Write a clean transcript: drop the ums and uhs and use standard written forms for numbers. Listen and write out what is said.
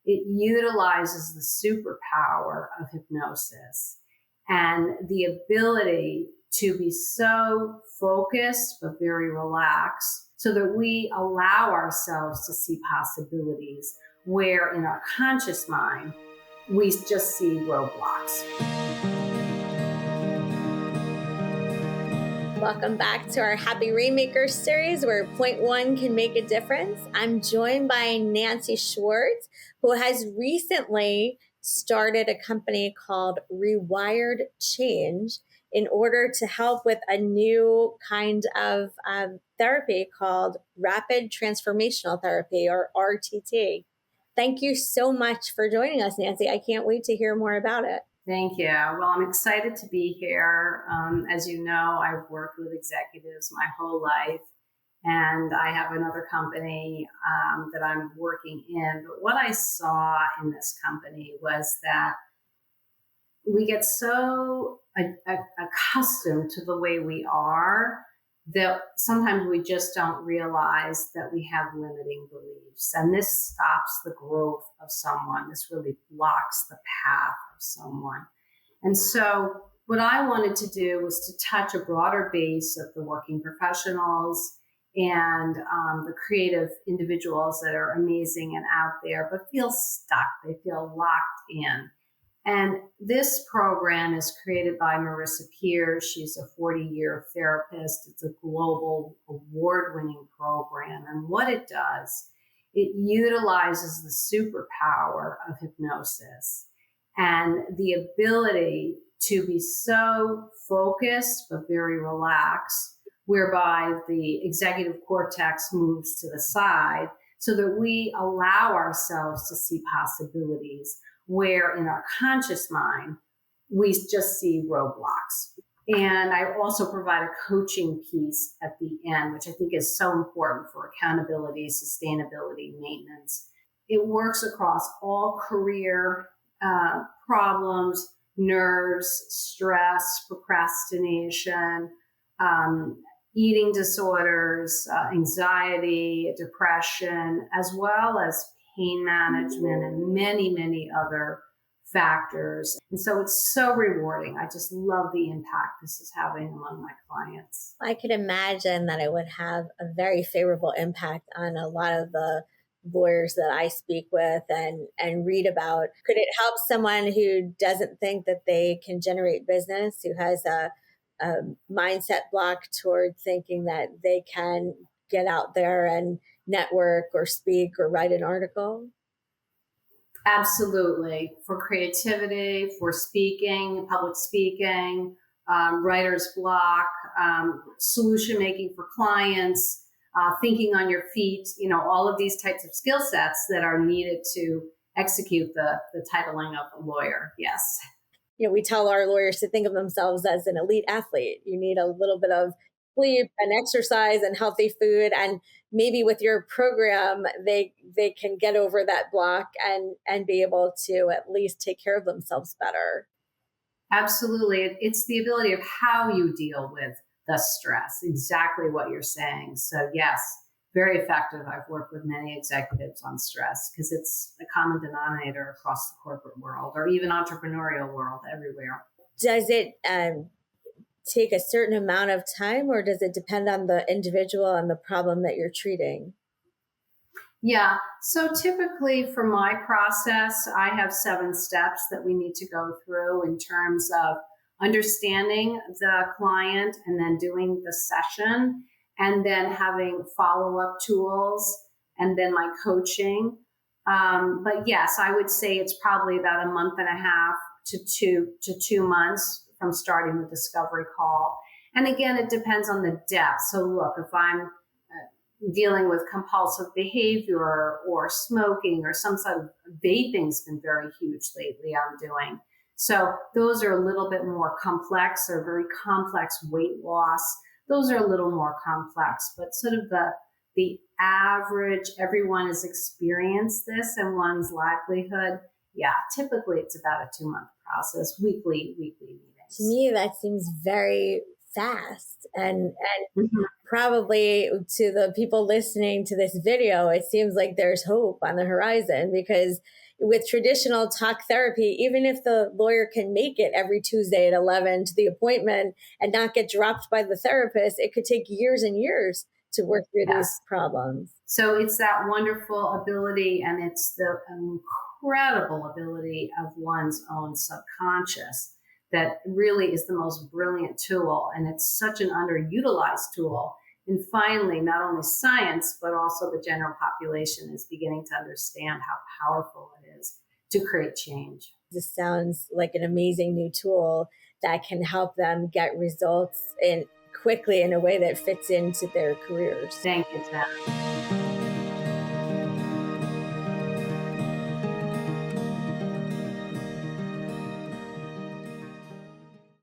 It utilizes the superpower of hypnosis and the ability to be so focused but very relaxed so that we allow ourselves to see possibilities where in our conscious mind, we just see roadblocks. Welcome back to our Happy Rainmakers series where point one can make a difference. I'm joined by Nancy Schwartz, who has recently started a company called Rewired Change in order to help with a new kind of therapy called Rapid Transformational Therapy, or RTT. Thank you so much for joining us, Nancy. I can't wait to hear more about it. Thank you. Well, I'm excited to be here. As you know, I've worked with executives my whole life, and I have another company that I'm working in. But what I saw in this company was that we get so accustomed to the way we are that sometimes we just don't realize that we have limiting beliefs. And this stops the growth of someone. This really blocks the path of someone. And so what I wanted to do was to touch a broader base of the working professionals and the creative individuals that are amazing and out there, but feel stuck. They feel locked in. And this program is created by Marissa Peer. She's a 40-year therapist. It's a global award-winning program. And what it does, it utilizes the superpower of hypnosis and the ability to be so focused but very relaxed, whereby the executive cortex moves to the side so that we allow ourselves to see possibilities where in our conscious mind, we just see roadblocks. And I also provide a coaching piece at the end, which I think is so important for accountability, sustainability, maintenance. It works across all career problems, nerves, stress, procrastination, eating disorders, anxiety, depression, as well as pain management and many, many other factors. And so it's so rewarding. I just love the impact this is having among my clients. I could imagine that it would have a very favorable impact on a lot of the lawyers that I speak with and read about. Could it help someone who doesn't think that they can generate business, who has a mindset block toward thinking that they can get out there and network or speak or write an article? Absolutely. For creativity, for speaking, public speaking, writer's block, solution making for clients, thinking on your feet, all of these types of skill sets that are needed to execute the titling of a lawyer. Yes. We tell our lawyers to think of themselves as an elite athlete. You need a little bit of sleep and exercise and healthy food. And maybe with your program, they can get over that block and be able to at least take care of themselves better. Absolutely. It's the ability of how you deal with the stress, exactly what you're saying. So yes, very effective. I've worked with many executives on stress because it's a common denominator across the corporate world or even entrepreneurial world everywhere. Does it take a certain amount of time, or does it depend on the individual and the problem that you're treating? Yeah. So typically for my process, I have 7 steps that we need to go through in terms of understanding the client and then doing the session and then having follow-up tools and then my coaching. But yes, I would say it's probably about a month and a half to 2 months from starting the discovery call. And again, it depends on the depth. So look, if I'm dealing with compulsive behavior or smoking or some sort of vaping's been very huge lately I'm doing. So those are a little bit more complex or very complex weight loss. Those are a little more complex, but sort of the average, everyone has experienced this in one's livelihood. Yeah, typically it's about a 2-month process, weekly meetings. To me, that seems very fast. And Mhm. probably to the people listening to this video, it seems like there's hope on the horizon, because with traditional talk therapy, even if the lawyer can make it every Tuesday at 11 to the appointment and not get dropped by the therapist, it could take years and years to work through these Yes. problems. So it's that wonderful ability, and it's the incredible ability of one's own subconscious that really is the most brilliant tool. And it's such an underutilized tool. And finally, not only science, but also the general population is beginning to understand how powerful it is to create change. This sounds like an amazing new tool that can help them get results in quickly in a way that fits into their careers. Thank you, Jen.